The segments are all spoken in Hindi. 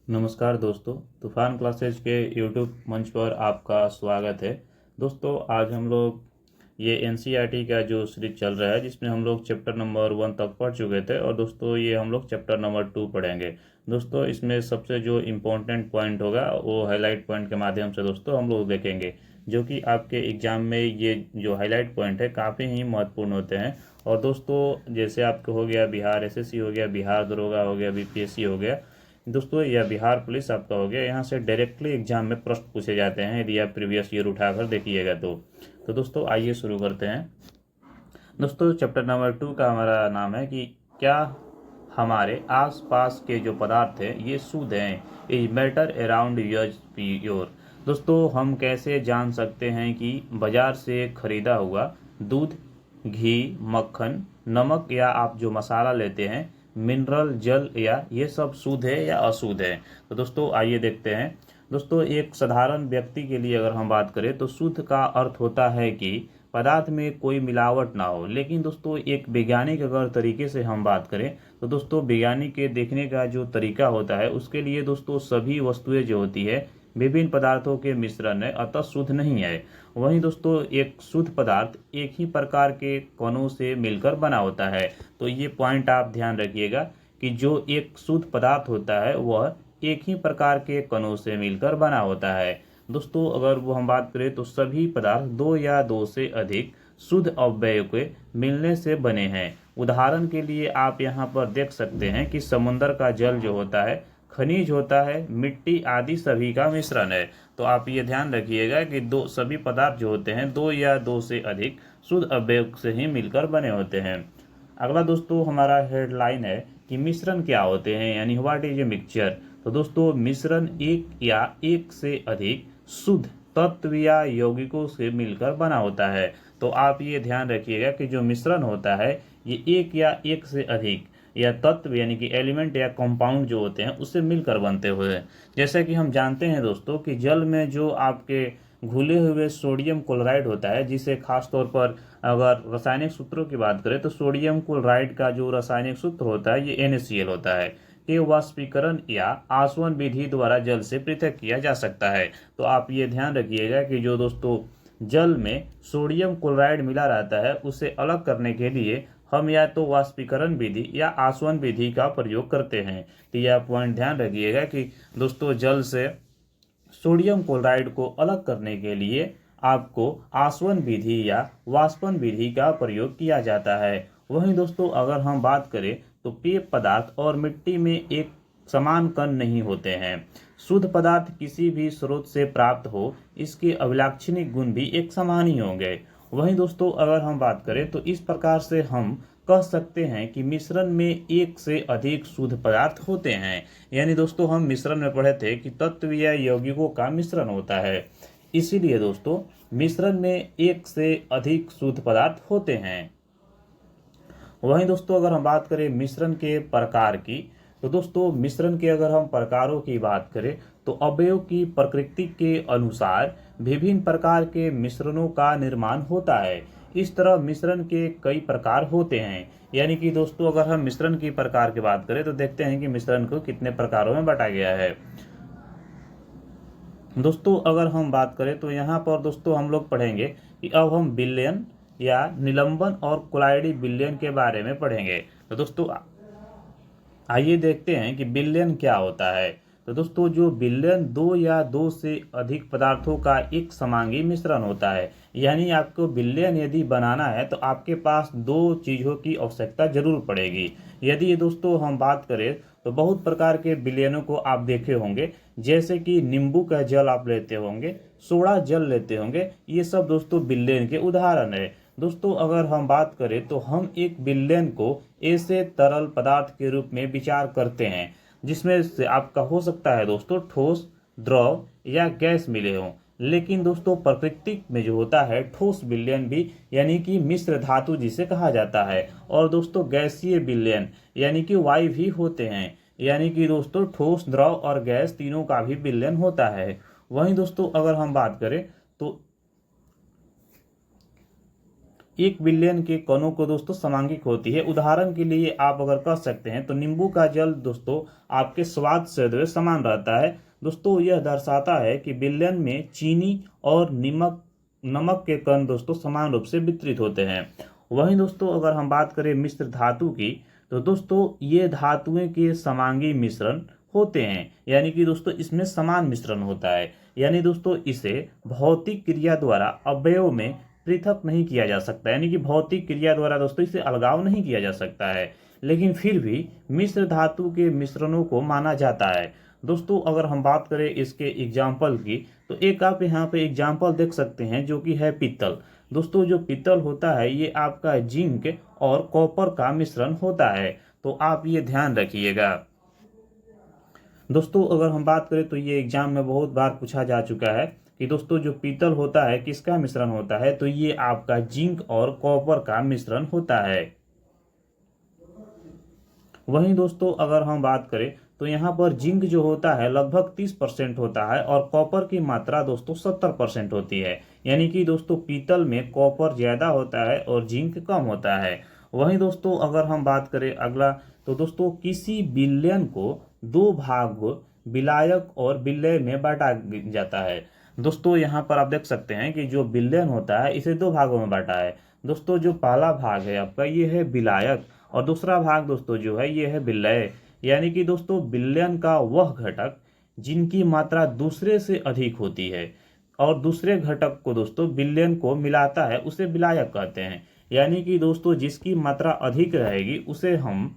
नमस्कार दोस्तों, तूफान क्लासेज के यूट्यूब मंच पर आपका स्वागत है। दोस्तों, आज हम लोग ये एनसीईआरटी का जो सीरीज चल रहा है जिसमें हम लोग चैप्टर नंबर 1 तक पढ़ चुके थे और दोस्तों ये हम लोग चैप्टर नंबर 2 पढ़ेंगे। दोस्तों, इसमें सबसे जो इम्पोर्टेंट पॉइंट होगा वो हाईलाइट पॉइंट के माध्यम से दोस्तों हम लोग देखेंगे, जो कि आपके एग्जाम में ये जो हाईलाइट पॉइंट है काफ़ी ही महत्वपूर्ण होते हैं। और दोस्तों, जैसे आपको हो गया बिहार एसएससी हो गया, बिहार दरोगा हो गया, बीपीएससी हो गया दोस्तों, या बिहार पुलिस आपका हो गया, यहाँ से डायरेक्टली एग्जाम में प्रश्न पूछे जाते हैं यदि आप प्रीवियस ईयर उठाकर देखिएगा तो दोस्तों आइए शुरू करते हैं। दोस्तों, चैप्टर नंबर 2 का हमारा नाम है कि क्या हमारे आसपास के जो पदार्थ हैं ये शुद्ध हैं, इज मैटर अराउंड योर। दोस्तों, हम कैसे जान सकते हैं कि बाजार से खरीदा हुआ दूध, घी, मक्खन, नमक या आप जो मसाला लेते हैं, मिनरल जल या ये सब शुद्ध है या अशुद्ध है। तो दोस्तों आइए देखते हैं। दोस्तों, एक साधारण व्यक्ति के लिए अगर हम बात करें तो शुद्ध का अर्थ होता है कि पदार्थ में कोई मिलावट ना हो। लेकिन दोस्तों, एक वैज्ञानिक अगर तरीके से हम बात करें तो दोस्तों वैज्ञानिक के देखने का जो तरीका होता है उसके लिए दोस्तों सभी वस्तुएं जो होती है विभिन्न पदार्थों के मिश्रण है, अतः शुद्ध नहीं है। वहीं दोस्तों एक शुद्ध पदार्थ एक ही प्रकार के कणों से मिलकर बना होता है। तो ये पॉइंट आप ध्यान रखिएगा कि जो एक शुद्ध पदार्थ होता है वह एक ही प्रकार के कणों से मिलकर बना होता है। दोस्तों, अगर वो हम बात करें तो सभी पदार्थ दो या दो से अधिक शुद्ध अवयव के मिलने से बने हैं। उदाहरण के लिए आप यहाँ पर देख सकते हैं कि समुद्र का जल जो होता है, खनिज होता है, मिट्टी आदि सभी का मिश्रण है। तो आप ये ध्यान रखिएगा कि दो सभी पदार्थ जो होते हैं दो या दो से अधिक शुद्ध अवयव से ही मिलकर बने होते हैं। अगला दोस्तों हमारा हेडलाइन है कि मिश्रण क्या होते हैं, यानी व्हाट इज ए मिक्सचर। तो दोस्तों मिश्रण एक या एक से अधिक शुद्ध तत्व या यौगिकों से मिलकर बना होता है। तो आप ये ध्यान रखिएगा कि जो मिश्रण होता है ये एक या एक से अधिक या तत्व यानी कि एलिमेंट या कंपाउंड जो होते हैं उससे मिलकर बनते हुए हैं। जैसा कि हम जानते हैं दोस्तों कि जल में जो आपके घुले हुए सोडियम क्लोराइड होता है, जिसे खास तौर पर अगर रासायनिक सूत्रों की बात करें तो सोडियम क्लोराइड का जो रासायनिक सूत्र होता है ये NaCl होता है, कि वाष्पीकरण या आसवन विधि द्वारा जल से पृथक किया जा सकता है। तो आप ये ध्यान रखिएगा कि जो दोस्तों जल में सोडियम क्लोराइड मिला रहता है उसे अलग करने के लिए हम या तो वाष्पीकरण विधि या आसवन विधि का प्रयोग करते हैं। तो यह पॉइंट ध्यान रखिएगा कि दोस्तों जल से सोडियम क्लोराइड को अलग करने के लिए आपको आसवन विधि या वाष्पन विधि का प्रयोग किया जाता है। वहीं दोस्तों अगर हम बात करें तो पेय पदार्थ और मिट्टी में एक समान कण नहीं होते हैं। शुद्ध पदार्थ किसी भी स्रोत से प्राप्त हो, इसके अभिलाक्षणिक गुण भी एक समान ही होंगे। वहीं दोस्तों अगर हम बात करें तो इस प्रकार से हम कह सकते हैं कि मिश्रण में एक से अधिक शुद्ध पदार्थ होते हैं। यानी दोस्तों हम मिश्रण में पढ़े थे कि तत्व या यौगिकों का मिश्रण होता है, इसीलिए दोस्तों मिश्रण में एक से अधिक शुद्ध पदार्थ होते हैं। वहीं दोस्तों अगर हम बात करें मिश्रण के प्रकार की, तो दोस्तों मिश्रण के अगर हम प्रकारों की बात करें तो अवयव की प्रकृति के अनुसार विभिन्न प्रकार के मिश्रणों का निर्माण होता है। इस तरह मिश्रण के कई प्रकार होते हैं। यानी कि दोस्तों अगर हम मिश्रण की प्रकार की बात करें तो देखते हैं कि मिश्रण को कितने प्रकारों में बांटा गया है। दोस्तों अगर हम बात करें तो यहाँ पर दोस्तों हम लोग पढ़ेंगे कि अब हम विलयन या निलंबन और कोलाइडी विलयन के बारे में पढ़ेंगे। तो दोस्तों आइए देखते हैं कि विलयन क्या होता है। तो दोस्तों जो विलयन दो या दो से अधिक पदार्थों का एक समांगी मिश्रण होता है। यानी आपको विलयन यदि बनाना है तो आपके पास दो चीज़ों की आवश्यकता जरूर पड़ेगी। यदि ये दोस्तों हम बात करें तो बहुत प्रकार के विलयनों को आप देखे होंगे, जैसे कि नींबू का जल आप लेते होंगे, सोडा जल लेते होंगे, ये सब दोस्तों विलयन के उदाहरण है। दोस्तों अगर हम बात करें तो हम एक विलयन को ऐसे तरल पदार्थ के रूप में विचार करते हैं जिसमें से आपका हो सकता है दोस्तों ठोस, द्रव या गैस मिले हों। लेकिन दोस्तों प्रकृति में जो होता है ठोस विलयन भी, यानी कि मिश्र धातु जिसे कहा जाता है, और दोस्तों गैसीय विलयन यानी कि वायु भी होते हैं। यानी कि दोस्तों ठोस, द्रव और गैस तीनों का भी विलयन होता है। वहीं दोस्तों अगर हम बात करें तो 1 बिलियन के कणों को दोस्तों समांगिक होती है। उदाहरण के लिए आप अगर कह सकते हैं तो नींबू का जल दोस्तों आपके स्वाद से जो है समान रहता है। दोस्तों यह दर्शाता है कि बिलियन में चीनी और नमक के कण दोस्तों समान रूप से वितरित होते हैं। वहीं दोस्तों अगर हम बात करें मिश्र धातु की, तो दोस्तों ये धातुएं के समांगी मिश्रण होते हैं, यानी कि दोस्तों इसमें समान मिश्रण होता है। यानी दोस्तों इसे भौतिक क्रिया द्वारा अवयव में पृथक नहीं किया जा सकता, यानी कि भौतिक क्रिया द्वारा दोस्तों इसे अलगाव नहीं किया जा सकता है, लेकिन फिर भी मिश्र धातु के मिश्रणों को माना जाता है। दोस्तों अगर हम बात करें इसके एग्जाम्पल की, तो एक आप यहाँ पे एग्जाम्पल देख सकते हैं जो कि है पीतल। दोस्तों जो पीतल होता है ये आपका जिंक और कॉपर का मिश्रण होता है, तो आप ये ध्यान रखिएगा। दोस्तों अगर हम बात करें तो ये एग्जाम में बहुत बार पूछा जा चुका है कि दोस्तों जो पीतल होता है किसका मिश्रण होता है, तो ये आपका जिंक और कॉपर का मिश्रण होता है। वहीं दोस्तों अगर हम बात करें तो यहाँ पर जिंक जो होता है लगभग 30% होता है और कॉपर की मात्रा दोस्तों 70% होती है, यानी कि दोस्तों पीतल में कॉपर ज्यादा होता है और जिंक कम होता है। वहीं दोस्तों अगर हम बात करें अगला, तो दोस्तों किसी विलयन को 2 भाग विलायक और विलय में बांटा जाता है। दोस्तों यहाँ पर आप देख सकते हैं कि जो विलयन होता है इसे 2 भागों में बांटा है। दोस्तों जो पहला भाग है आपका ये है विलायक और दूसरा भाग दोस्तों जो है ये है विलय। यानी कि दोस्तों विलयन का वह घटक जिनकी मात्रा दूसरे से अधिक होती है और दूसरे घटक को दोस्तों विलयन को मिलाता है उसे विलायक कहते हैं। यानी कि दोस्तों जिसकी मात्रा अधिक रहेगी उसे हम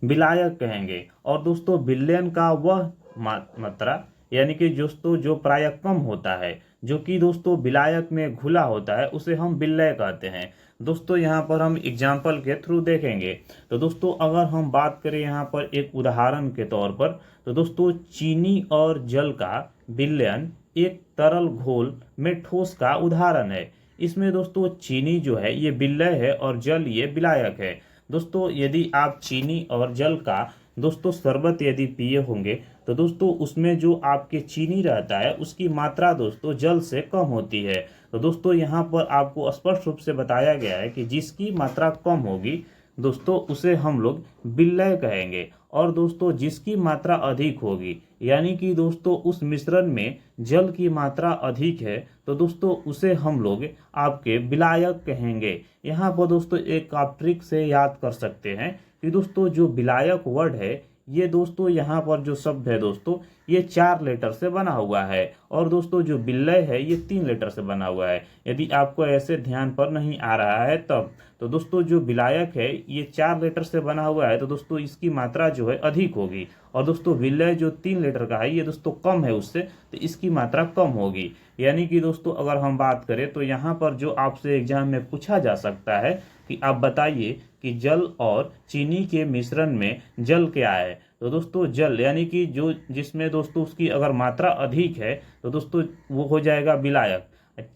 विलायक कहेंगे और दोस्तों विलयन का वह मात्रा यानी कि दोस्तों जो प्राय कम होता है, जो कि दोस्तों विलायक में घुला होता है, उसे हम विलय कहते हैं। दोस्तों यहाँ पर हम एग्जाम्पल के थ्रू देखेंगे। तो दोस्तों अगर हम बात करें यहाँ पर एक उदाहरण के तौर पर, तो दोस्तों चीनी और जल का विलयन एक तरल घोल में ठोस का उदाहरण है। इसमें दोस्तों चीनी जो है ये विलय है और जल ये विलायक है। दोस्तों यदि आप चीनी और जल का दोस्तों शरबत यदि पिए होंगे तो दोस्तों उसमें जो आपके चीनी रहता है उसकी मात्रा दोस्तों जल से कम होती है। तो दोस्तों यहाँ पर आपको स्पष्ट रूप से बताया गया है कि जिसकी मात्रा कम होगी दोस्तों उसे हम लोग विलय कहेंगे और दोस्तों जिसकी मात्रा अधिक होगी यानी कि दोस्तों उस मिश्रण में जल की मात्रा अधिक है तो दोस्तों उसे हम लोग आपके विलायक कहेंगे। यहाँ पर दोस्तों एक आप ट्रिक से याद कर सकते हैं कि दोस्तों जो विलायक वर्ड है ये दोस्तों यहाँ पर जो शब्द है दोस्तों ये 4 लेटर से बना हुआ है और दोस्तों जो विलय है ये 3 लेटर से बना हुआ है। यदि आपको ऐसे ध्यान पर नहीं आ रहा है तब, तो दोस्तों जो विलायक है ये 4 लेटर से बना हुआ है तो दोस्तों इसकी मात्रा जो है अधिक होगी और दोस्तों विलय जो 3 लेटर का है ये दोस्तों कम है उससे, तो इसकी मात्रा कम होगी। यानी कि दोस्तों अगर हम बात करें तो यहाँ पर जो आपसे एग्जाम में पूछा जा सकता है कि आप बताइए कि जल और चीनी के मिश्रण में जल क्या है, तो दोस्तों जल यानी कि जो जिसमें दोस्तों उसकी अगर मात्रा अधिक है तो दोस्तों वो हो जाएगा विलायक।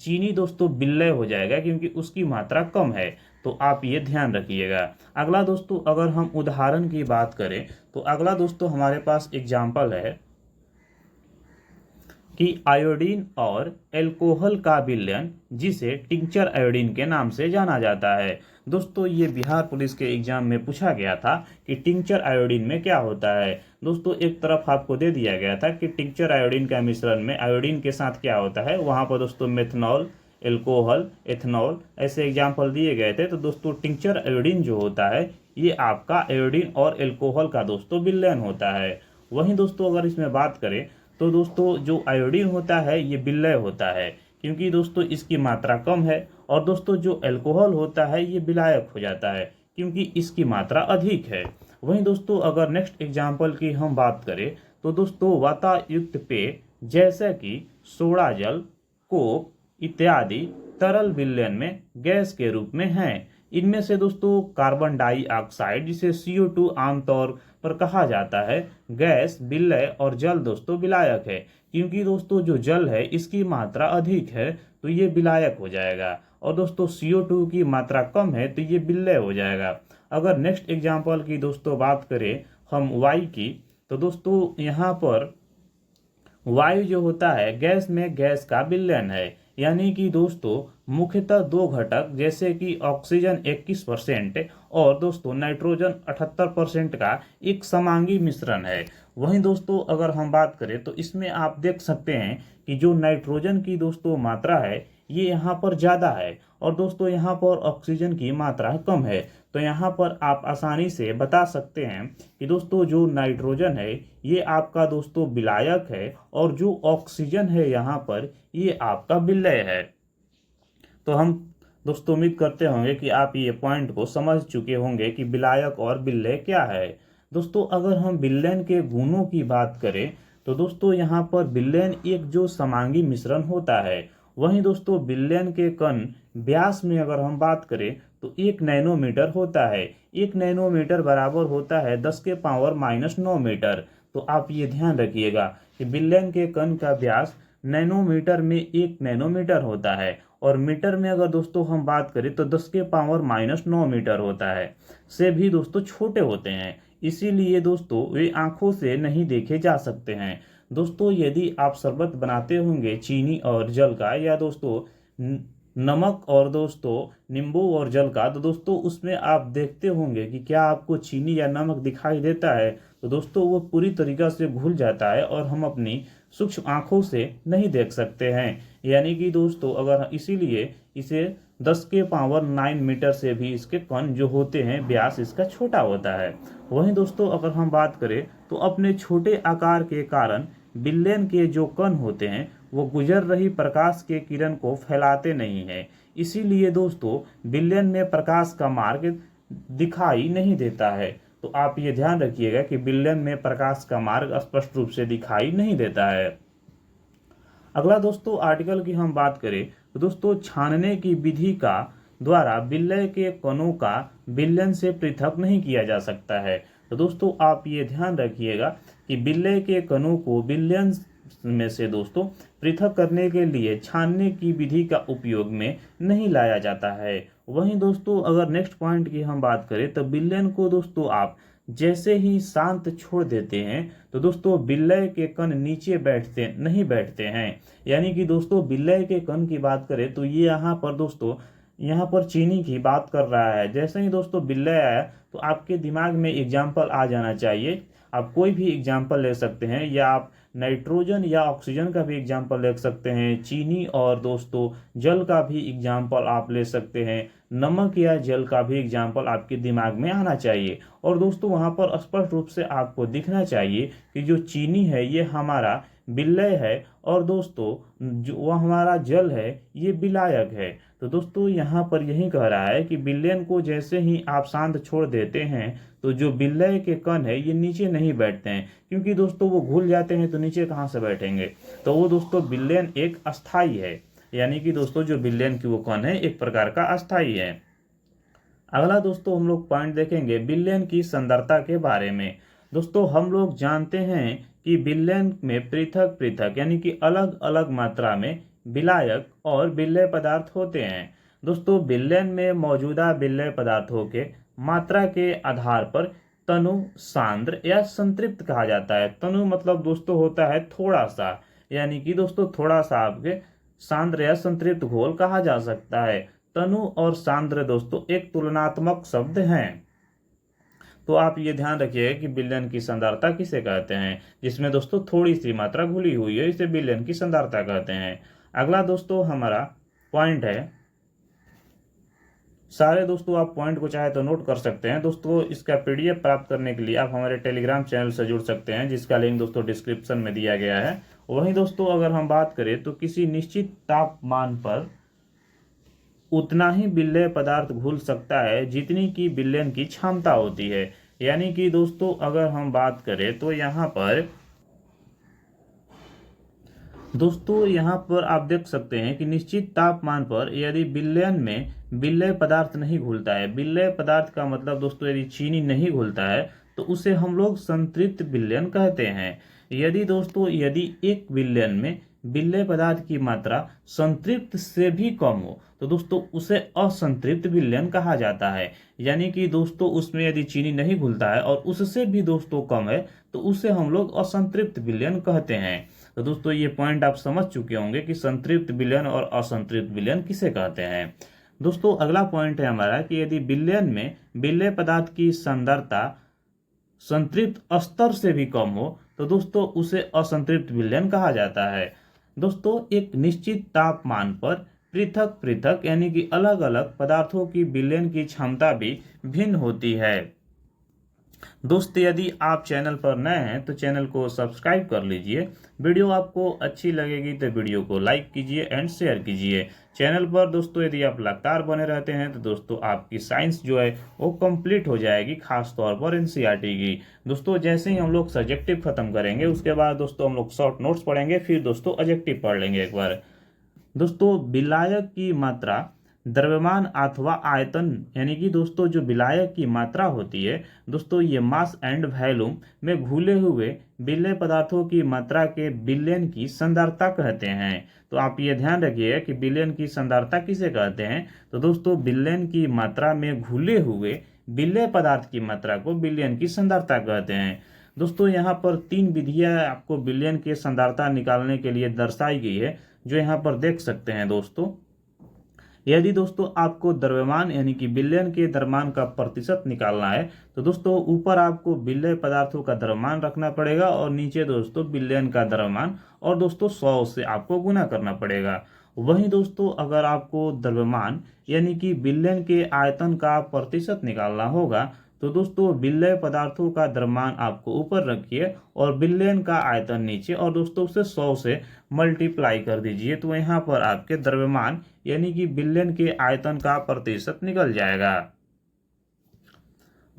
चीनी दोस्तों विलय हो जाएगा क्योंकि उसकी मात्रा कम है, तो आप ये ध्यान रखिएगा। अगला दोस्तों अगर हम उदाहरण की बात करें तो अगला दोस्तों हमारे पास एग्जाम्पल है कि आयोडीन और एल्कोहल का विलयन जिसे टिंचर आयोडीन के नाम से जाना जाता है। दोस्तों ये बिहार पुलिस के एग्जाम में पूछा गया था कि टिंचर आयोडीन में क्या होता है। दोस्तों एक तरफ आपको दे दिया गया था कि टिंचर आयोडीन का मिश्रण में आयोडीन के साथ क्या होता है, वहां पर दोस्तों मेथनॉल, एल्कोहल, एथनॉल ऐसे एग्जाम्पल दिए गए थे। तो दोस्तों टिंचर आयोडीन जो होता है ये आपका आयोडीन और एल्कोहल का दोस्तों विलयन होता है। वहीं दोस्तों अगर इसमें बात करें तो दोस्तों जो आयोडीन होता है ये विलय होता है क्योंकि दोस्तों इसकी मात्रा कम है और दोस्तों जो एल्कोहल होता है ये विलायक हो जाता है क्योंकि इसकी मात्रा अधिक है। वहीं दोस्तों अगर नेक्स्ट एग्जाम्पल की हम बात करें तो दोस्तों वातायुक्त पेय जैसे कि सोडा जल, कोक इत्यादि तरल विलयन में गैस के रूप में हैं। इनमें से दोस्तों कार्बन डाइऑक्साइड जिसे CO2 आमतौर पर कहा जाता है गैस विलय और जल दोस्तों विलायक है क्योंकि दोस्तों जो जल है इसकी मात्रा अधिक है तो ये विलायक हो जाएगा और दोस्तों CO2 की मात्रा कम है तो ये विलय हो जाएगा। अगर नेक्स्ट एग्जाम्पल की दोस्तों बात करें हम वायु की, तो दोस्तों यहाँ पर वायु जो होता है गैस में गैस का विलयन है यानी कि दोस्तों मुख्यतः दो घटक जैसे कि ऑक्सीजन 21% और दोस्तों नाइट्रोजन 78% का एक समांगी मिश्रण है। वहीं दोस्तों अगर हम बात करें तो इसमें आप देख सकते हैं कि जो नाइट्रोजन की दोस्तों मात्रा है ये यहाँ पर ज़्यादा है और दोस्तों यहाँ पर ऑक्सीजन की मात्रा कम है। तो यहाँ पर आप आसानी से बता सकते हैं कि दोस्तों जो नाइट्रोजन है ये आपका दोस्तों विलायक है और जो ऑक्सीजन है यहाँ पर ये आपका विलेय है। तो हम दोस्तों उम्मीद करते होंगे कि आप ये पॉइंट को समझ चुके होंगे कि विलायक और विलेय क्या है। दोस्तों अगर हम विलेन के गुणों की बात करें तो दोस्तों यहाँ पर विलेन एक जो समांगी मिश्रण होता है। वहीं दोस्तों विलेन के कण व्यास में अगर हम बात करें तो 1 नैनोमीटर होता है। 1 नैनोमीटर बराबर होता है 10⁻⁻9 मीटर। तो आप ये ध्यान रखिएगा कि विलेन के कण का व्यास नैनोमीटर में 1 नैनोमीटर होता है और मीटर में अगर दोस्तों हम बात करें तो 10⁻⁻9 मीटर होता है, से भी दोस्तों छोटे होते हैं। इसीलिए दोस्तों वे आंखों से नहीं देखे जा सकते हैं। दोस्तों यदि आप शरबत बनाते होंगे चीनी और जल का या दोस्तों नमक और दोस्तों नींबू और जल का, तो दोस्तों उसमें आप देखते होंगे कि क्या आपको चीनी या नमक दिखाई देता है। तो दोस्तों वो पूरी तरीक़ा से घुल जाता है और हम अपनी सूक्ष्म आंखों से नहीं देख सकते हैं। यानी कि दोस्तों अगर इसीलिए इसे 10⁻9 मीटर से भी इसके कण जो होते हैं व्यास इसका छोटा होता है। वहीं दोस्तों अगर हम बात करें तो अपने छोटे आकार के कारण विलेन के जो कण होते हैं वो गुजर रही प्रकाश के किरण को फैलाते नहीं है। इसीलिए दोस्तों विलेन में प्रकाश का मार्ग दिखाई नहीं देता है। तो आप ये ध्यान रखिएगा कि विलेन में प्रकाश का मार्ग स्पष्ट रूप से दिखाई नहीं देता है। अगला दोस्तों आर्टिकल की हम बात करें तो दोस्तों छानने की विधि का द्वारा विलेय के कणों का विलेन से पृथक नहीं किया जा सकता है। तो दोस्तों आप ये ध्यान रखिएगा कि विलेय के कणों को विलेन में से दोस्तों पृथक करने के लिए छानने की विधि का उपयोग में नहीं लाया जाता है। वहीं दोस्तों अगर नेक्स्ट पॉइंट की हम बात करें तो विलेन को दोस्तों आप जैसे ही शांत छोड़ देते हैं तो दोस्तों विलेय के कण नीचे नहीं बैठते हैं। यानी कि दोस्तों विलेय के कण की बात करें तो ये यहाँ पर दोस्तों यहाँ पर चीनी की बात कर रहा है। जैसे ही दोस्तों विलेय आया तो आपके दिमाग में एग्जाम्पल आ जाना चाहिए। आप कोई भी एग्जाम्पल ले सकते हैं या आप नाइट्रोजन या ऑक्सीजन का भी एग्जाम्पल ले सकते हैं, चीनी और दोस्तों जल का भी एग्जाम्पल आप ले सकते हैं, नमक या जल का भी एग्जाम्पल आपके दिमाग में आना चाहिए। और दोस्तों वहाँ पर स्पष्ट रूप से आपको दिखना चाहिए कि जो चीनी है ये हमारा विलेय है और दोस्तों जो वह हमारा जल है ये विलायक है। तो दोस्तों यहाँ पर यही कह रहा है कि विलेन को जैसे ही आप शांत छोड़ देते हैं तो जो विलेय के कण है ये नीचे नहीं बैठते हैं, क्योंकि दोस्तों वो घुल जाते हैं तो नीचे कहाँ से बैठेंगे। तो वो दोस्तों विलेन एक अस्थाई है। यानी कि दोस्तों जो विलेन की वो कण है एक प्रकार का अस्थाई है। अगला दोस्तों हम लोग पॉइंट देखेंगे विलेन की सांद्रता के बारे में। दोस्तों हम लोग जानते हैं कि विलेन में पृथक पृथक यानी कि अलग अलग मात्रा में विलायक और विलेय पदार्थ होते हैं। दोस्तों विलेन में मौजूदा विलेय पदार्थों के मात्रा के आधार पर तनु, सांद्र या संतृप्त कहा जाता है। तनु मतलब दोस्तों होता है थोड़ा सा, यानी कि दोस्तों थोड़ा सा आपके सांद्र या संतृप्त घोल कहा जा सकता है। तनु और सांद्र दोस्तों एक तुलनात्मक शब्द हैं। तो आप ये ध्यान रखिए कि विलेन की सांद्रता किसे कहते हैं, जिसमें दोस्तों थोड़ी सी मात्रा घुली हुई है, इसे विलेन की सांद्रता कहते हैं। अगला दोस्तों हमारा पॉइंट है, सारे दोस्तों आप पॉइंट को चाहे तो नोट कर सकते हैं। दोस्तों इसका पीडीएफ प्राप्त करने के लिए आप हमारे टेलीग्राम चैनल से जुड़ सकते हैं, जिसका लिंक दोस्तों डिस्क्रिप्शन में दिया गया है। वहीं दोस्तों अगर हम बात करें तो किसी निश्चित तापमान पर उतना ही विलेय पदार्थ घुल सकता है जितनी की विलेन की क्षमता होती है। यानी कि दोस्तों अगर हम बात करें तो यहाँ पर आप देख सकते हैं कि निश्चित तापमान पर यदि विलेन में विलेय पदार्थ नहीं घुलता है, विलेय पदार्थ का मतलब दोस्तों यदि चीनी नहीं घुलता है तो उसे हम लोग संतृप्त विलेन कहते हैं। यदि एक विलेन में विलेय पदार्थ की मात्रा संतृप्त से भी कम हो तो दोस्तों उसे असंतृप्त विलयन कहा जाता है। यानी कि दोस्तों उसमें यदि चीनी नहीं घुलता है और उससे भी दोस्तों कम है तो उसे हम लोग असंतृप्त विलयन कहते हैं। तो दोस्तों ये पॉइंट आप समझ चुके होंगे कि संतृप्त विलयन और असंतृप्त विलयन किसे कहते हैं। दोस्तों अगला पॉइंट है हमारा कि यदि विलयन में विलेय पदार्थ की सांद्रता संतृप्त स्तर से भी कम हो तो दोस्तों उसे असंतृप्त विलयन कहा जाता है। दोस्तों एक निश्चित तापमान पर पृथक पृथक यानी कि अलग अलग पदार्थों की विलयन की क्षमता भी भिन्न होती है। दोस्तों यदि आप चैनल पर नए हैं तो चैनल को सब्सक्राइब कर लीजिए। वीडियो आपको अच्छी लगेगी तो वीडियो को लाइक कीजिए एंड शेयर कीजिए। चैनल पर दोस्तों यदि आप लगातार बने रहते हैं तो दोस्तों आपकी साइंस जो है वो कंप्लीट हो जाएगी, खास तौर पर एनसीईआरटी की। दोस्तों जैसे ही हम लोग सब्जेक्टिव खत्म करेंगे उसके बाद दोस्तों हम लोग शॉर्ट नोट्स पढ़ेंगे, फिर दोस्तों ऑब्जेक्टिव पढ़ लेंगे एक बार। दोस्तों विलायक की मात्रा द्रव्यमान अथवा आयतन यानी कि दोस्तों जो विलायक की मात्रा होती है दोस्तों ये मास एंड वॉल्यूम में घुले हुए विलेय पदार्थों की मात्रा के विलयन की सांद्रता कहते हैं। तो आप ये ध्यान रखिए कि विलयन की सांद्रता किसे कहते हैं। तो दोस्तों विलयन की मात्रा में घुले हुए विलेय पदार्थ की मात्रा को विलयन की सांद्रता कहते हैं। दोस्तों यहाँ पर 3 विधियां आपको विलयन की सांद्रता निकालने के लिए दर्शाई गई है, जो यहाँ पर देख सकते हैं। दोस्तों यदि दोस्तों आपको द्रव्यमान यानी कि विलयन के द्रव्यमान का प्रतिशत निकालना है तो दोस्तों ऊपर आपको विलेय पदार्थों का द्रव्यमान रखना पड़ेगा और नीचे दोस्तों विलयन का द्रव्यमान, और दोस्तों 100 से आपको गुना करना पड़ेगा। वहीं दोस्तों अगर आपको द्रव्यमान यानी कि विलयन के आयतन का प्रतिशत निकालना होगा तो दोस्तों विलेय पदार्थों का द्रव्यमान आपको ऊपर रखिए और विलयन का आयतन नीचे, और दोस्तों उसे 100 से मल्टीप्लाई कर दीजिए तो यहाँ पर आपके द्रव्यमान यानी कि विलयन के आयतन का प्रतिशत निकल जाएगा।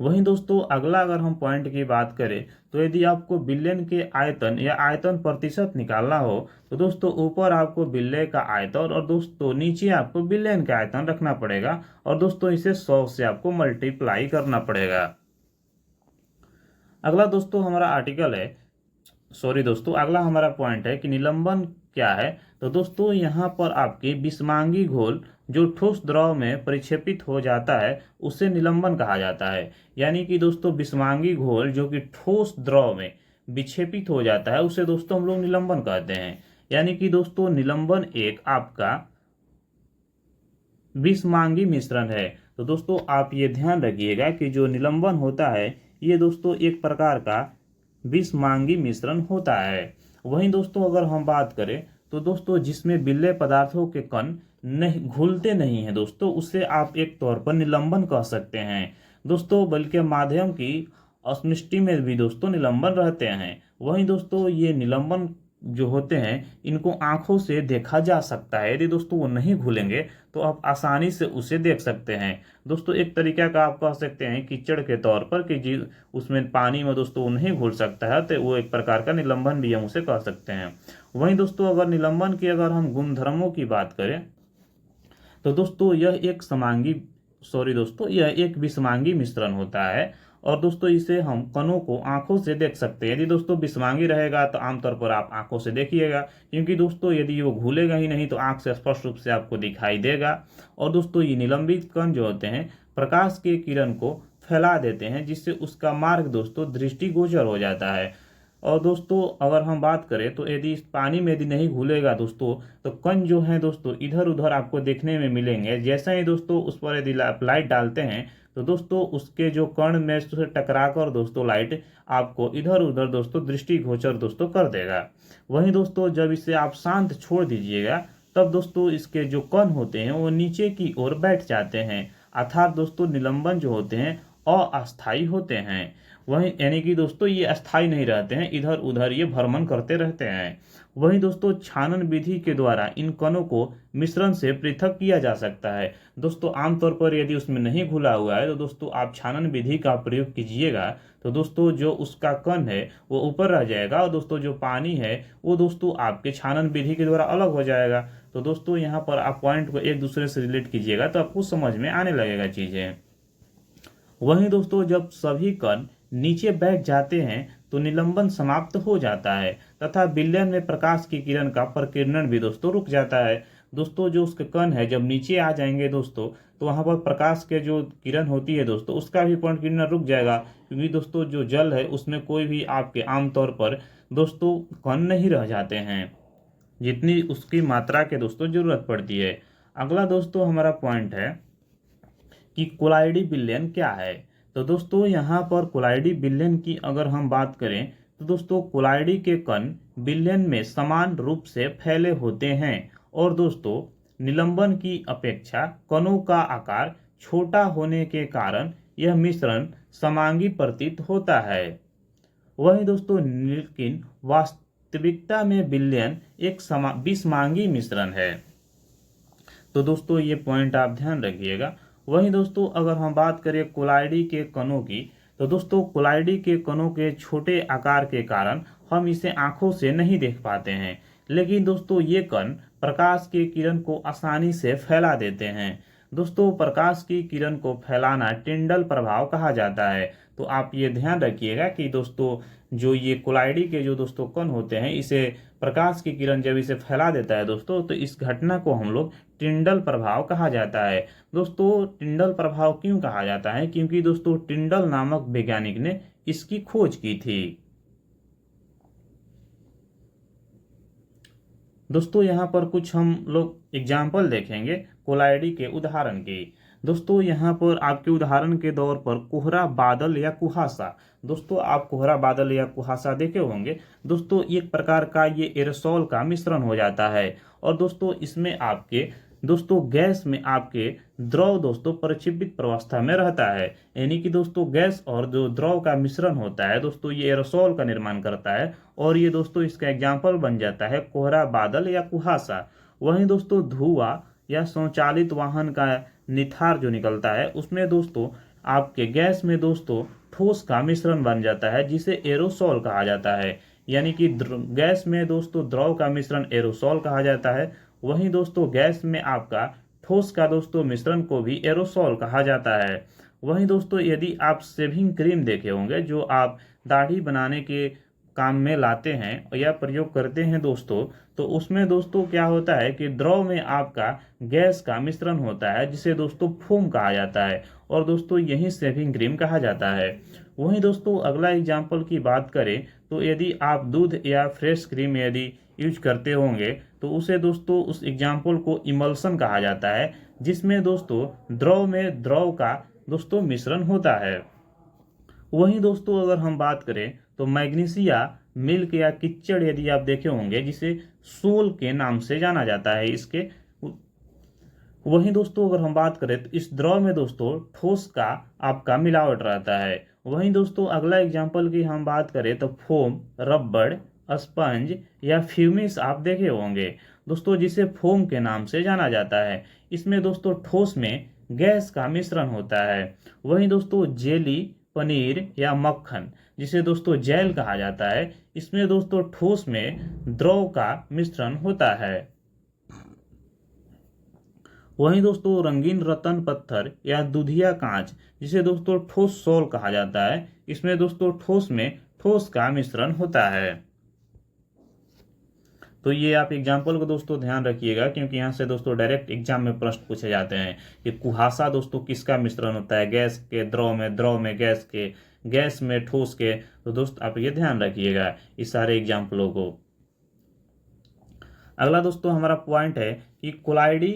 वहीं दोस्तों अगला अगर हम पॉइंट की बात करें तो यदि आपको विलयन के आयतन या आयतन प्रतिशत निकालना हो तो दोस्तों ऊपर आपको विलेय का आयतन और दोस्तों नीचे आपको विलयन का आयतन रखना पड़ेगा, और दोस्तों इसे 100 से आपको मल्टीप्लाई करना पड़ेगा। अगला दोस्तों हमारा आर्टिकल है, दोस्तों अगला हमारा पॉइंट है कि निलंबन क्या है। तो दोस्तों यहाँ पर आपके विषमांगी घोल जो ठोस द्रव में परिक्षेपित हो जाता है उसे निलंबन कहा जाता है। यानी कि दोस्तों विषमांगी घोल जो कि ठोस द्रव में विक्षेपित हो जाता है उसे दोस्तों हम लोग निलंबन कहते हैं। यानी कि दोस्तों निलंबन एक आपका विषमांगी मिश्रण है। तो दोस्तों आप ये ध्यान रखिएगा कि जो निलंबन होता है ये दोस्तों एक प्रकार का विषमांगी मिश्रण होता है। वहीं दोस्तों अगर हम बात करें तो दोस्तों जिसमें विलेय पदार्थों के कण नहीं घुलते नहीं है दोस्तों उसे आप एक तौर पर निलंबन कह सकते हैं दोस्तों, बल्कि माध्यम की अस्मिष्टि में भी दोस्तों निलंबन रहते हैं। वहीं दोस्तों ये निलंबन जो होते हैं इनको आंखों से देखा जा सकता है। यदि दोस्तों वो नहीं घुलेंगे तो आप आसानी से उसे देख सकते हैं। दोस्तों एक तरीका का आप कह सकते हैं कीचड़ के तौर पर कि उसमें पानी में दोस्तों वो नहीं घुल सकता है तो वो एक प्रकार का निलंबन भी हम उसे कह सकते हैं। वहीं दोस्तों अगर निलंबन की अगर हम गुणधर्मों की बात करें तो दोस्तों यह एक विषमांगी मिश्रण होता है, और दोस्तों इसे हम कणों को आंखों से देख सकते हैं। यदि दोस्तों विषमांगी रहेगा तो आमतौर पर आप आंखों से देखिएगा, क्योंकि दोस्तों यदि वो घुलेगा ही नहीं तो आंख से स्पष्ट रूप से आपको दिखाई देगा। और दोस्तों ये निलंबित कण जो होते हैं प्रकाश के किरण को फैला देते हैं जिससे उसका मार्ग दोस्तों दृष्टिगोचर हो जाता है। और दोस्तों अगर हम बात करें तो यदि इस पानी में यदि नहीं घुलेगा दोस्तों तो कण जो है दोस्तों इधर उधर आपको देखने में मिलेंगे। जैसे ही दोस्तों उस पर यदि आप लाइट डालते हैं तो दोस्तों उसके जो कण में से टकराकर दोस्तों लाइट आपको इधर उधर दोस्तों दृष्टिगोचर दोस्तों कर देगा। वहीं दोस्तों जब इसे आप शांत छोड़ दीजिएगा तब दोस्तों इसके जो कण होते हैं वो नीचे की ओर बैठ जाते हैं, अर्थात दोस्तों निलंबन जो होते हैं अस्थायी होते हैं। वहीं यानी कि दोस्तों ये अस्थायी नहीं रहते हैं, इधर उधर ये भ्रमण करते रहते हैं। वहीं दोस्तों छानन विधि के द्वारा इन कणों को मिश्रण से पृथक किया जा सकता है। दोस्तों आमतौर पर यदि उसमें नहीं घुला हुआ है तो दोस्तों आप छानन विधि का प्रयोग कीजिएगा तो दोस्तों जो उसका कण है वो ऊपर रह जाएगा, और दोस्तों जो पानी है वो दोस्तों आपके छानन विधि के द्वारा अलग हो जाएगा। तो दोस्तों यहाँ पर आप पॉइंट को एक दूसरे से रिलेट कीजिएगा तो आपको समझ में आने लगेगा चीजें। वहीं दोस्तों जब सभी कण नीचे बैठ जाते हैं तो निलंबन समाप्त हो जाता है तथा विलयन में प्रकाश की किरण का प्रकीर्णन भी दोस्तों रुक जाता है। दोस्तों जो उसके कण है जब नीचे आ जाएंगे दोस्तों तो वहां पर प्रकाश के जो किरण होती है दोस्तों उसका भी प्रकीर्णन रुक जाएगा, क्योंकि दोस्तों जो जल है उसमें कोई भी आपके आमतौर पर दोस्तों कण नहीं रह जाते हैं जितनी उसकी मात्रा के दोस्तों जरूरत पड़ती है। अगला दोस्तों हमारा पॉइंट है कि कोलाइडी विलयन क्या है। तो दोस्तों यहाँ पर कोलाइडी विलयन की अगर हम बात करें तो दोस्तों कोलाइडी के कण विलयन में समान रूप से फैले होते हैं और दोस्तों निलंबन की अपेक्षा कणों का आकार छोटा होने के कारण यह मिश्रण समांगी प्रतीत होता है। वहीं दोस्तों लेकिन वास्तविकता में विलयन एक विषमांगी मिश्रण है। तो दोस्तों ये पॉइंट आप ध्यान रखिएगा। वहीं दोस्तों अगर हम बात करें कोलाइडी के कणों की तो दोस्तों कोलाइडी के कणों के छोटे आकार के कारण हम इसे आंखों से नहीं देख पाते हैं, लेकिन दोस्तों ये कण प्रकाश की किरण को आसानी से फैला देते हैं। दोस्तों प्रकाश की किरण को फैलाना टिंडल प्रभाव कहा जाता है। तो आप ये ध्यान रखिएगा कि दोस्तों जो ये कोलाइडी के जो दोस्तों कण होते हैं इसे प्रकाश की किरण जब इसे फैला देता है दोस्तों तो इस घटना को हम लोग टिंडल प्रभाव कहा जाता है। दोस्तों टिंडल प्रभाव क्यों कहा जाता है, क्योंकि दोस्तों टिंडल नामक वैज्ञानिक ने इसकी खोज की थी। दोस्तों यहाँ पर कुछ हम लोग एग्जाम्पल देखेंगे कोलाइडी के उदाहरण की। दोस्तों यहाँ पर आपके उदाहरण के तौर पर कोहरा बादल या कुहासा। दोस्तों आप कोहरा बादल या कुहासा देखे होंगे। दोस्तों एक प्रकार का ये एरोसोल का मिश्रण हो जाता है और दोस्तों इसमें आपके दोस्तों गैस में आपके द्रव दोस्तों प्रक्षेपित अवस्था में रहता है, यानी कि दोस्तों गैस और जो द्रव का मिश्रण होता है दोस्तों ये एरोसोल का निर्माण करता है और ये दोस्तों इसका एग्जाम्पल बन जाता है कोहरा बादल या कुहासा। वहीं दोस्तों धुआं या स्वचालित वाहन का निथार जो निकलता है उसमें दोस्तों आपके गैस में दोस्तों ठोस का मिश्रण बन जाता है जिसे एरोसोल कहा जाता है, यानी कि गैस में दोस्तों द्रव का मिश्रण एरोसोल कहा जाता है। वहीं दोस्तों गैस में आपका ठोस का दोस्तों मिश्रण को भी एरोसोल कहा जाता है। वहीं दोस्तों यदि आप शेविंग क्रीम देखे होंगे जो आप दाढ़ी बनाने के काम में लाते हैं या प्रयोग करते हैं दोस्तों, तो उसमें दोस्तों क्या होता है कि द्रव में आपका गैस का मिश्रण होता है जिसे दोस्तों फोम कहा जाता है और दोस्तों यही शेविंग क्रीम कहा जाता है। वहीं दोस्तों अगला एग्जाम्पल की बात करें तो यदि आप दूध या फ्रेश क्रीम यदि यूज करते होंगे तो उसे दोस्तों उस एग्जाम्पल को इमल्सन कहा जाता है जिसमें दोस्तों द्रव में द्रव का दोस्तों मिश्रण होता है। वहीं दोस्तों अगर हम बात करें तो मैग्नीशिया मिल्क या कीचड़ यदि आप देखे होंगे जिसे सोल के नाम से जाना जाता है इसके। वहीं दोस्तों अगर हम बात करें तो इस द्रव में दोस्तों ठोस का आपका मिलावट रहता है। वहीं दोस्तों अगला एग्जाम्पल की हम बात करें तो फोम, रबड़, स्पंज या फ्यूमिस आप देखे होंगे दोस्तों जिसे फोम के नाम से जाना जाता है। इसमें दोस्तों ठोस में गैस का मिश्रण होता है। वहीं दोस्तों जेली, पनीर या मक्खन जिसे दोस्तों जेल कहा जाता है, इसमें दोस्तों ठोस में द्रव का मिश्रण होता है। वहीं दोस्तों रंगीन रतन पत्थर या दुधिया कांच जिसे दोस्तों ठोस सोल कहा जाता है, इसमें दोस्तों ठोस में ठोस का मिश्रण होता है। तो ये आप एग्जाम्पल को दोस्तों ध्यान रखिएगा क्योंकि यहाँ से दोस्तों डायरेक्ट एग्जाम में प्रश्न पूछे जाते हैं कि कुहासा दोस्तों किसका मिश्रण होता है, गैस के द्रव में गैस के, गैस में ठोस के। तो दोस्त आप ये ध्यान रखिएगा इस सारे एग्जाम्पलों को। अगला दोस्तों हमारा पॉइंट है कि कोलाइडी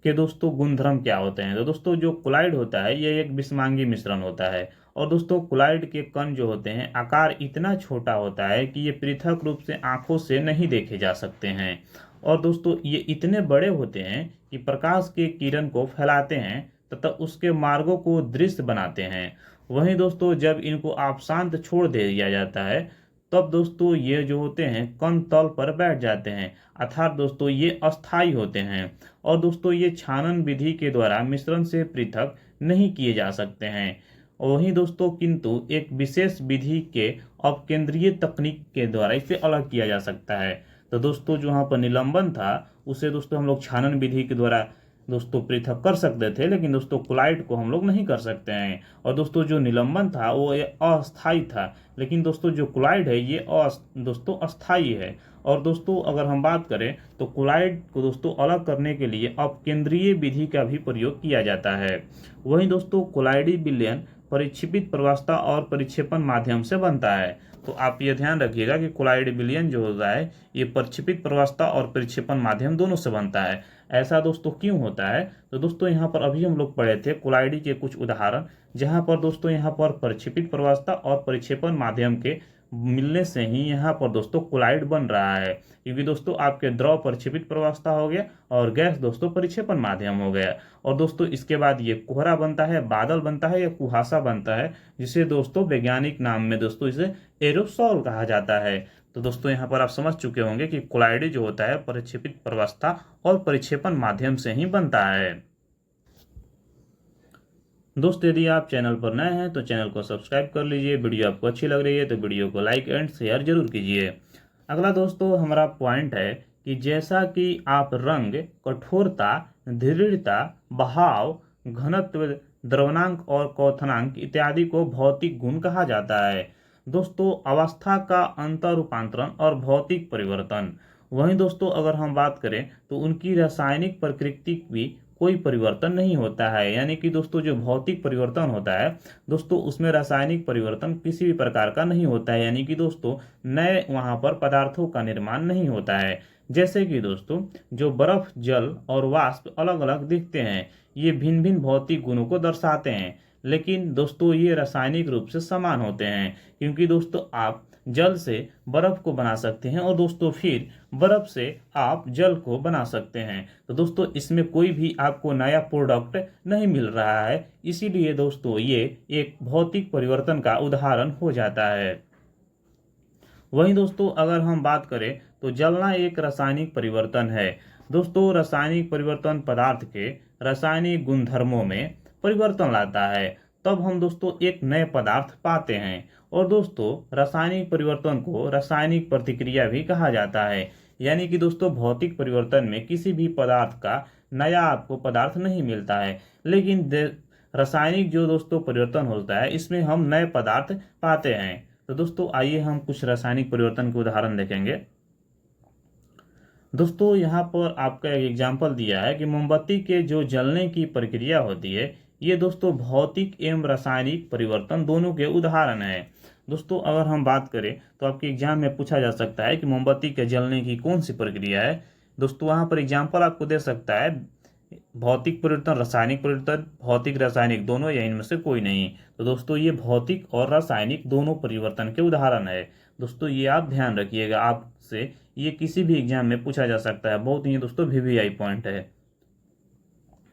के दोस्तों गुणधर्म क्या होते हैं। तो दोस्तों जो कोलाइड होता है ये एक विषमांगी मिश्रण होता है और दोस्तों कोलाइड के कण जो होते हैं आकार इतना छोटा होता है कि ये पृथक रूप से आंखों से नहीं देखे जा सकते हैं और दोस्तों ये इतने बड़े होते हैं कि प्रकाश के किरण को फैलाते हैं तथा उसके मार्गों को दृश्य बनाते हैं। वहीं दोस्तों जब इनको आप शांत छोड़ दे दिया जाता है तब दोस्तों ये जो होते हैं कण तल पर बैठ जाते हैं, अर्थात दोस्तों ये अस्थायी होते हैं और दोस्तों ये छानन विधि के द्वारा मिश्रण से पृथक नहीं किए जा सकते हैं। वहीं दोस्तों किंतु एक विशेष विधि के अपकेंद्रीय तकनीक के द्वारा इसे अलग किया जा सकता है। तो दोस्तों जो यहाँ पर निलंबन था उसे दोस्तों हम लोग छानन विधि के द्वारा दोस्तों पृथक कर सकते थे, लेकिन दोस्तों कोलाइड को हम लोग नहीं कर सकते हैं। और दोस्तों जो निलंबन था वो ये अस्थायी था, लेकिन दोस्तों जो कोलाइड है ये दोस्तों अस्थायी है। और दोस्तों अगर हम बात करें तो कोलाइड को दोस्तों अलग करने के लिए अपकेंद्रीय विधि का भी प्रयोग किया जाता है। वहीं दोस्तों कोलाइडी विलयन परिक्षेपित प्रवास्ता और परिक्षेपण माध्यम से बनता है। तो आप ये ध्यान रखिएगा कि कोलाइड विलयन जो होता है ये प्रक्षेपित प्रवास्ता और परिक्षेपण माध्यम दोनों से बनता है। ऐसा दोस्तों क्यों होता है? तो दोस्तों यहाँ पर अभी हम लोग पढ़े थे कोलाइडी के कुछ उदाहरण, जहाँ पर दोस्तों यहाँ पर प्रक्षेपित प्रवास्ता और परिक्षेपण माध्यम के मिलने से ही यहाँ पर दोस्तों कोलाइड बन रहा है। क्योंकि दोस्तों आपके द्रव प्रक्षेपित प्रवास्ता हो गया और गैस दोस्तों परिक्षेपण माध्यम हो गया। और दोस्तों इसके बाद ये कोहरा बनता है, बादल बनता है या कुहासा बनता है, जिसे दोस्तों वैज्ञानिक नाम में दोस्तों इसे एरोसॉल कहा जाता है। तो दोस्तों यहाँ पर आप समझ चुके होंगे कि कोलाइड जो होता है प्रक्षेपित प्रवास्ता और परिक्षेपण माध्यम से ही बनता है। दोस्तों यदि आप चैनल पर नए हैं तो चैनल को सब्सक्राइब कर लीजिए। वीडियो आपको अच्छी लग रही है तो वीडियो को लाइक एंड शेयर जरूर कीजिए। अगला दोस्तों हमारा पॉइंट है कि जैसा कि आप रंग, कठोरता, दृढ़ता, बहाव, घनत्व, द्रवणांक और क्वथनांक इत्यादि को भौतिक गुण कहा जाता है। दोस्तों अवस्था का अंतर रूपांतरण और भौतिक परिवर्तन। वहीं दोस्तों अगर हम बात करें तो उनकी रासायनिक प्रकृति भी कोई परिवर्तन नहीं होता है। यानी कि दोस्तों जो भौतिक परिवर्तन होता है दोस्तों उसमें रासायनिक परिवर्तन किसी भी प्रकार का नहीं होता है। यानी कि दोस्तों नए वहां पर पदार्थों का निर्माण नहीं होता है। जैसे कि दोस्तों जो बर्फ, जल और वाष्प अलग अलग दिखते हैं, ये भिन्न भिन्न भौतिक गुणों को दर्शाते हैं, लेकिन दोस्तों ये रासायनिक रूप से समान होते हैं। क्योंकि दोस्तों आप जल से बर्फ को बना सकते हैं और दोस्तों फिर बर्फ से आप जल को बना सकते हैं। तो दोस्तों इसमें कोई भी आपको नया प्रोडक्ट नहीं मिल रहा है, इसीलिए दोस्तों ये एक भौतिक परिवर्तन का उदाहरण हो जाता है। वहीं दोस्तों अगर हम बात करें तो जलना एक रासायनिक परिवर्तन है। दोस्तों रासायनिक परिवर्तन पदार्थ के रासायनिक गुणधर्मों में परिवर्तन लाता है, तब हम दोस्तों एक नए पदार्थ पाते हैं। और दोस्तों रासायनिक परिवर्तन को रासायनिक प्रतिक्रिया भी कहा जाता है। यानी कि दोस्तों भौतिक परिवर्तन में किसी भी पदार्थ का नया आपको पदार्थ नहीं मिलता है, लेकिन रासायनिक जो दोस्तों परिवर्तन होता है इसमें हम नए पदार्थ पाते हैं। तो दोस्तों आइए हम कुछ रासायनिक परिवर्तन के उदाहरण देखेंगे। दोस्तों यहाँ पर आपका एक एग्जाम्पल दिया है कि मोमबत्ती के जो जलने की प्रक्रिया होती है ये दोस्तों भौतिक एवं रासायनिक परिवर्तन दोनों के उदाहरण है। दोस्तों अगर हम बात करें तो आपके एग्जाम में पूछा जा सकता है कि मोमबत्ती के जलने की कौन सी प्रक्रिया है। दोस्तों वहाँ पर एग्जाम्पल आपको दे सकता है भौतिक परिवर्तन, रासायनिक परिवर्तन, भौतिक रासायनिक दोनों या इनमें से कोई नहीं। तो दोस्तों ये भौतिक और रासायनिक दोनों परिवर्तन के उदाहरण है। दोस्तों ये आप ध्यान रखिएगा, आपसे ये किसी भी एग्जाम में पूछा जा सकता है, बहुत ही दोस्तों VVI पॉइंट है।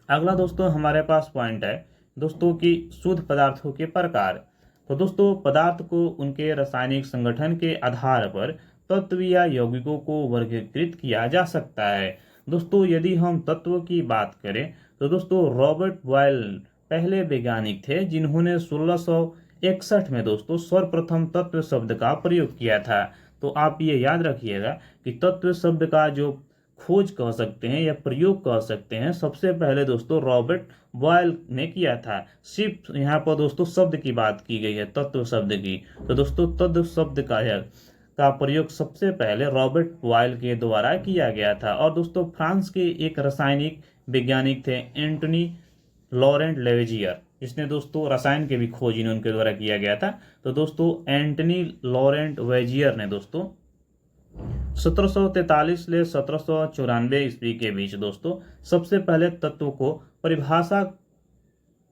अगला दोस्तों हमारे पास पॉइंट है दोस्तों कि शुद्ध पदार्थों के प्रकार। तो दोस्तों पदार्थ को उनके रासायनिक संगठन के आधार पर तत्व या यौगिकों को वर्गीकृत किया जा सकता है। दोस्तों यदि हम तत्व की बात करें तो दोस्तों रॉबर्ट बॉयल पहले वैज्ञानिक थे जिन्होंने 1661 में दोस्तों सर्वप्रथम तत्व शब्द का प्रयोग किया था। तो आप ये याद रखिएगा कि तत्व शब्द का जो खोज कह सकते हैं या प्रयोग कह सकते हैं सबसे पहले दोस्तों रॉबर्ट बॉयल ने किया था। सिर्फ यहाँ पर दोस्तों शब्द की बात की गई है, तत्व शब्द की। तो दोस्तों तत्व शब्द का प्रयोग सबसे पहले रॉबर्ट बॉयल के द्वारा किया गया था। और दोस्तों फ्रांस के एक रासायनिक वैज्ञानिक थे एंटोनी लॉरेंट लेवेजियर, जिसने दोस्तों रसायन के भी खोज इनके द्वारा किया गया था। तो दोस्तों एंटनी लॉरेंट वेजियर ने दोस्तों 1743 से 1794 ईस्वी के बीच दोस्तों सबसे पहले तत्व को परिभाषा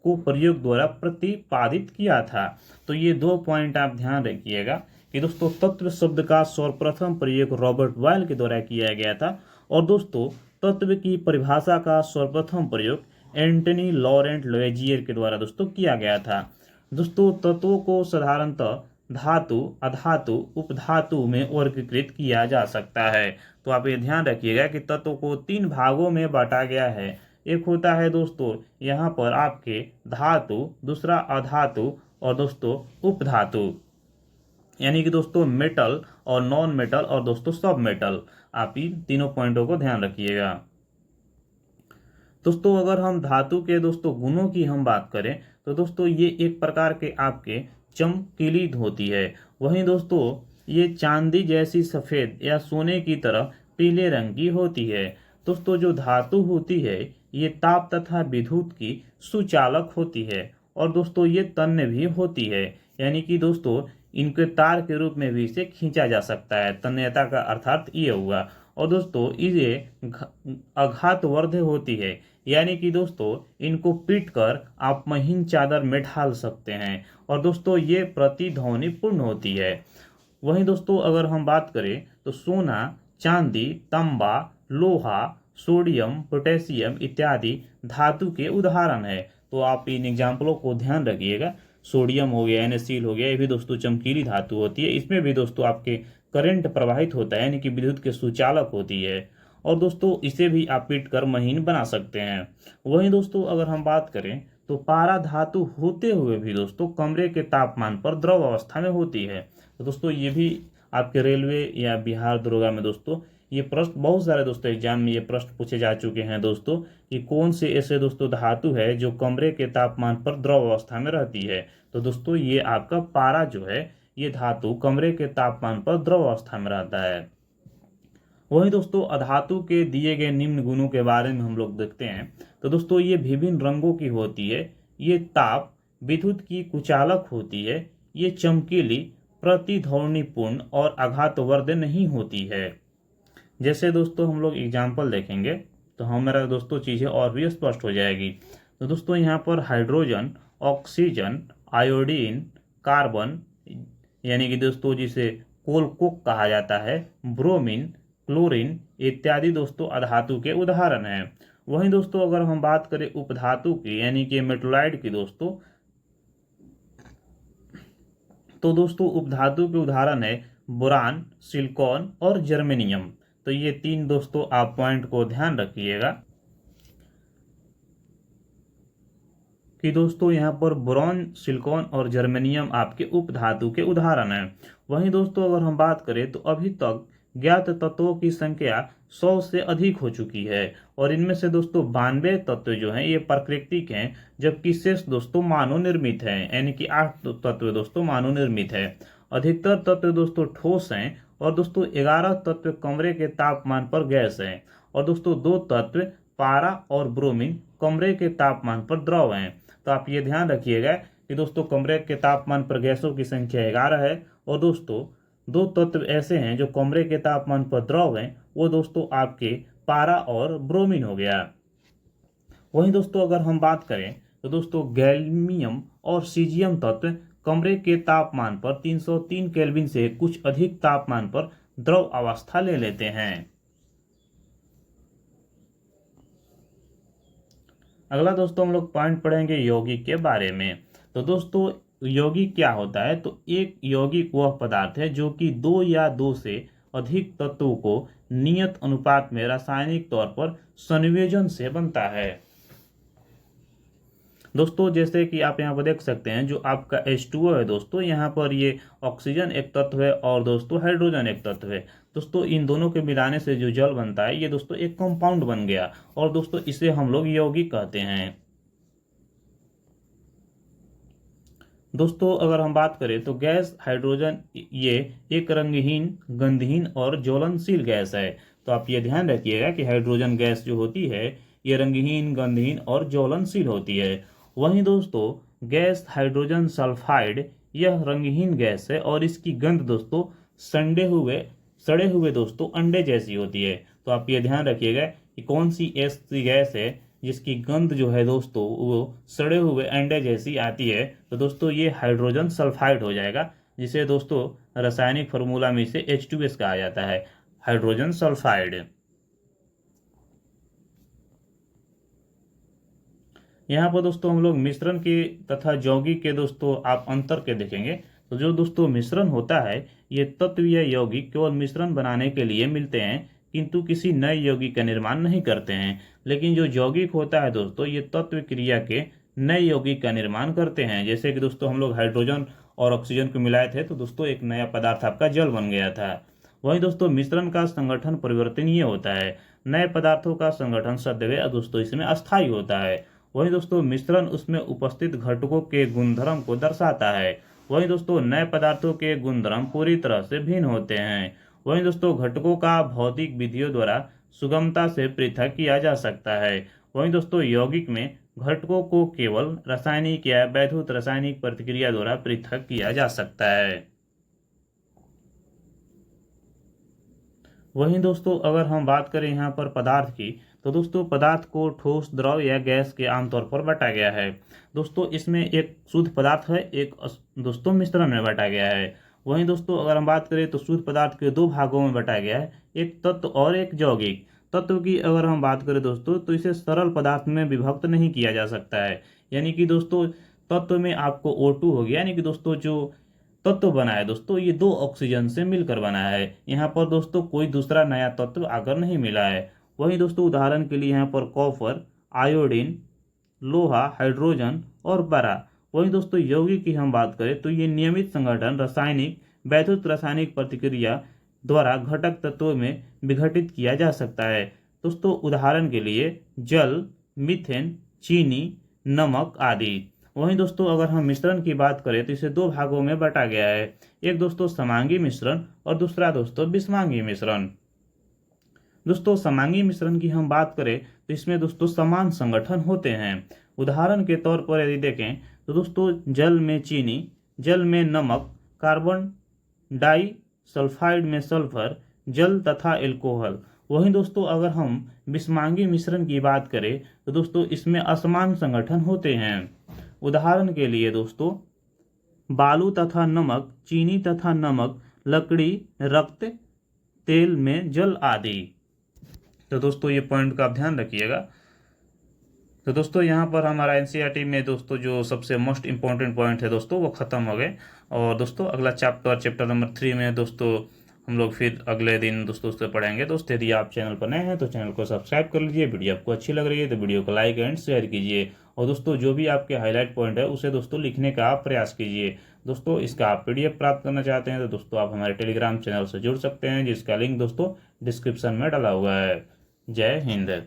को प्रयोग द्वारा प्रतिपादित किया था। तो ये दो पॉइंट आप ध्यान रखिएगा कि दोस्तों तत्व शब्द का सर्वप्रथम प्रयोग रॉबर्ट बॉयल के द्वारा किया गया था और दोस्तों तत्व की परिभाषा का सर्वप्रथम प्रयोग एंटनी लॉरेंट लेवेजियर के द्वारा दोस्तों किया गया था। दोस्तों तत्वों को साधारणतः धातु, अधातु, उपधातु में वर्गीकृत किया जा सकता है। तो आप ये ध्यान रखिएगा कि तत्व को 3 भागों में बांटा गया है। एक होता है दोस्तों यहाँ पर आपके धातु, दूसरा अधातु और दोस्तों उपधातु, यानी कि दोस्तों मेटल और नॉन मेटल और दोस्तों सब मेटल। आप इन तीनों पॉइंटों को ध्यान रखिएगा। दोस्तों अगर हम धातु के दोस्तों गुणों की हम बात करें तो दोस्तों ये एक प्रकार के आपके चमकीली होती है। वहीं दोस्तों ये चांदी जैसी सफेद या सोने की तरह पीले रंग की होती है। दोस्तों जो धातु होती है ये ताप तथा विद्युत की सुचालक होती है और दोस्तों ये तन्य भी होती है, यानी कि दोस्तों इनके तार के रूप में भी इसे खींचा जा सकता है। तन्यता का अर्थात ये हुआ। और दोस्तों ये आघातवर्ध होती है, यानी कि दोस्तों इनको पीट कर आप महीन चादर में ढाल सकते हैं और दोस्तों ये प्रतिध्वनिपूर्ण होती है। वहीं दोस्तों अगर हम बात करें तो सोना, चांदी, तांबा, लोहा, सोडियम, पोटेशियम इत्यादि धातु के उदाहरण है। तो आप इन एग्जाम्पलों को ध्यान रखिएगा। सोडियम हो गया, NaCl हो गया, ये भी दोस्तों चमकीली धातु होती है। इसमें भी दोस्तों आपके करंट प्रवाहित होता है, यानी कि विद्युत के सुचालक होती है और दोस्तों इसे भी आप पीट कर महीन बना सकते हैं। वहीं दोस्तों अगर हम बात करें तो पारा धातु होते हुए भी दोस्तों कमरे के तापमान पर द्रव अवस्था में होती है। तो दोस्तों ये भी आपके रेलवे या बिहार दरोगा में दोस्तों ये प्रश्न बहुत सारे दोस्तों एग्जाम में ये प्रश्न पूछे जा चुके हैं दोस्तों कि कौन से ऐसे दोस्तों धातु है जो कमरे के तापमान पर द्रव अवस्था में रहती है। तो दोस्तों ये आपका पारा जो है ये धातु कमरे के तापमान पर द्रव अवस्था में रहता है। वहीं दोस्तों अधातु के दिए गए निम्न गुणों के बारे में हम लोग देखते हैं। तो दोस्तों ये विभिन्न रंगों की होती है, ये ताप विद्युत की कुचालक होती है, ये चमकीली, प्रतिध्वनिपूर्ण और आघातवर्ध नहीं होती है। जैसे दोस्तों हम लोग एग्जाम्पल देखेंगे तो हमारा दोस्तों चीज़ें और भी स्पष्ट हो जाएगी। तो दोस्तों यहाँ पर हाइड्रोजन, ऑक्सीजन, आयोडीन, कार्बन यानी कि दोस्तों जिसे कोल कोक कहा जाता है, ब्रोमीन, क्लोरीन इत्यादि दोस्तों अधातु के उदाहरण हैं। वहीं दोस्तों अगर हम बात करें उपधातु की यानी कि मेटलाइड की दोस्तों, तो दोस्तों उपधातु के उदाहरण है बोरान, सिलिकॉन और जर्मेनियम। तो ये तीन दोस्तों आप पॉइंट को ध्यान रखिएगा कि दोस्तों यहाँ पर बोरॉन, सिलिकॉन और जर्मेनियम आपके उपधातु के उदाहरण हैं। वहीं दोस्तों अगर हम बात करें तो अभी तक ज्ञात तत्वों की संख्या 100 से अधिक हो चुकी है और इनमें से दोस्तों 92 तत्व जो हैं ये प्राकृतिक हैं, जबकि शेष दोस्तों मानव निर्मित हैं, यानी कि 8 तत्व दोस्तों मानव निर्मित है। अधिकतर तत्व दोस्तों ठोस हैं और दोस्तों 11 तत्व कमरे के तापमान पर गैस हैं और दोस्तों 2 तत्व पारा और ब्रोमीन कमरे के तापमान पर द्रव हैं। तो आप ये ध्यान रखिएगा कि दोस्तों कमरे के तापमान पर गैसों की संख्या 11 है और दोस्तों 2 तत्व ऐसे हैं जो कमरे के तापमान पर द्रव हैं, वो दोस्तों आपके पारा और ब्रोमीन हो गया। वहीं दोस्तों अगर हम बात करें तो दोस्तों गैलियम और सीजियम तत्व कमरे के तापमान पर 303 केल्विन से कुछ अधिक तापमान पर द्रव अवस्था ले लेते हैं। अगला दोस्तों हम लोग पॉइंट पढ़ेंगे यौगिक के बारे में। तो दोस्तों यौगिक क्या होता है? तो एक यौगिक वह पदार्थ है जो कि 2 या 2 से अधिक तत्वों को नियत अनुपात में रासायनिक तौर पर संयोजन से बनता है। दोस्तों जैसे कि आप यहाँ पर देख सकते हैं जो आपका H2O है दोस्तों, यहाँ पर ये ऑक्सीजन एक तत्व है और दोस्तों हाइड्रोजन एक तत्व है। दोस्तों इन दोनों के मिलाने से जो जल बनता है ये दोस्तों एक कंपाउंड बन गया और दोस्तों इसे हम लोग यौगिक कहते हैं। दोस्तों अगर हम बात करें तो गैस हाइड्रोजन ये एक रंगहीन, गंधहीन और ज्वलनशील गैस है। तो आप ये ध्यान रखिएगा कि हाइड्रोजन गैस जो होती है ये रंगहीन, गंधहीन और ज्वलनशील होती है। वहीं दोस्तों गैस हाइड्रोजन सल्फाइड यह रंगहीन गैस है और इसकी गंध दोस्तों सड़े हुए दोस्तों अंडे जैसी होती है। तो आप ये ध्यान रखिएगा कि कौन सी ऐसी गैस है जिसकी गंध जो है दोस्तों वो सड़े हुए अंडे जैसी आती है। तो दोस्तों ये हाइड्रोजन सल्फाइड हो जाएगा, जिसे दोस्तों रासायनिक फार्मूला में इसे H2S कहा जाता है, हाइड्रोजन सल्फाइड। यहाँ पर दोस्तों हम लोग मिश्रण के तथा यौगिक के दोस्तों आप अंतर के देखेंगे। तो जो दोस्तों मिश्रण होता है ये तत्व या यौगिक केवल मिश्रण बनाने के लिए मिलते हैं किंतु किसी नए यौगिक का निर्माण नहीं करते हैं। लेकिन जो यौगिक होता है दोस्तों ये तत्व क्रिया के नए यौगिक का निर्माण करते हैं। जैसे कि दोस्तों हम लोग हाइड्रोजन और ऑक्सीजन को मिलाए थे तो दोस्तों एक नया पदार्थ आपका जल बन गया था। वहीं दोस्तों मिश्रण का संगठन परिवर्तनीय होता है। नए पदार्थों का संगठन सदैव दोस्तों इसमें अस्थायी होता है। वहीं दोस्तों मिश्रण उसमें उपस्थित घटकों के गुणधर्म को दर्शाता है। वहीं दोस्तों नए पदार्थों के गुणधर्म पूरी तरह से भिन्न होते हैं। वहीं दोस्तों घटकों का भौतिक विधियों द्वारा सुगमता से पृथक किया जा सकता है। वहीं दोस्तों यौगिक में घटकों को केवल रासायनिक या वैद्युत रासायनिक प्रतिक्रिया द्वारा पृथक किया जा सकता है। वहीं दोस्तों अगर हम बात करें यहाँ पर पदार्थ की, तो दोस्तों पदार्थ को ठोस, द्रव या गैस के आमतौर पर बांटा गया है। दोस्तों इसमें एक शुद्ध पदार्थ है, एक दोस्तों मिश्रण में बांटा गया है। वहीं दोस्तों अगर हम बात करें तो शुद्ध पदार्थ के दो भागों में बांटा गया है, एक तत्व और एक यौगिक। तत्व की अगर हम बात करें दोस्तों तो इसे सरल पदार्थ में विभक्त नहीं किया जा सकता है। यानी कि दोस्तों तत्व में आपको O2 हो गया, यानी कि दोस्तों जो तत्व बना है दोस्तों ये दो ऑक्सीजन से मिलकर बना है। यहाँ पर दोस्तों कोई दूसरा नया तत्व आकर नहीं मिला है। वहीं दोस्तों उदाहरण के लिए यहाँ पर कॉपर, आयोडीन, लोहा, हाइड्रोजन और बरा। वहीं दोस्तों यौगिक की हम बात करें तो ये नियमित संगठन रासायनिक, वैद्युत रासायनिक प्रतिक्रिया द्वारा घटक तत्वों में विघटित किया जा सकता है। दोस्तों उदाहरण के लिए जल, मीथेन, चीनी, नमक आदि। वहीं दोस्तों अगर हम मिश्रण की बात करें तो इसे दो भागों में बांटा गया है, एक दोस्तों समांगी मिश्रण और दूसरा दोस्तों विषमांगी मिश्रण। दोस्तों समांगी मिश्रण की हम बात करें तो इसमें दोस्तों समान संगठन होते हैं। उदाहरण के तौर पर यदि देखें तो दोस्तों जल में चीनी, जल में नमक, कार्बन डाई सल्फाइड में सल्फर, जल तथा एल्कोहल। वहीं दोस्तों अगर हम विषमांगी मिश्रण की बात करें तो दोस्तों इसमें असमान संगठन होते हैं। उदाहरण के लिए दोस्तों बालू तथा नमक, चीनी तथा नमक, लकड़ी, रक्त, तेल में जल आदि। तो दोस्तों ये पॉइंट का आप ध्यान रखिएगा। तो दोस्तों यहाँ पर हमारा एनसीईआरटी में दोस्तों जो सबसे मोस्ट इम्पोर्टेंट पॉइंट है दोस्तों वो खत्म हो गए। और दोस्तों अगला चैप्टर नंबर 3 में दोस्तों हम लोग फिर अगले दिन दोस्तों उससे पढ़ेंगे। दोस्तों यदि आप चैनल पर नए हैं तो चैनल को सब्सक्राइब कर लीजिए। वीडियो आपको अच्छी लग रही है तो वीडियो को लाइक एंड शेयर कीजिए। और दोस्तों जो भी आपके हाईलाइट पॉइंट है उसे दोस्तों लिखने का आप प्रयास कीजिए। दोस्तों इसका आप PDF प्राप्त करना चाहते हैं तो दोस्तों आप हमारे टेलीग्राम चैनल से जुड़ सकते हैं, जिसका लिंक दोस्तों डिस्क्रिप्शन में डाला हुआ है। जय हिंद।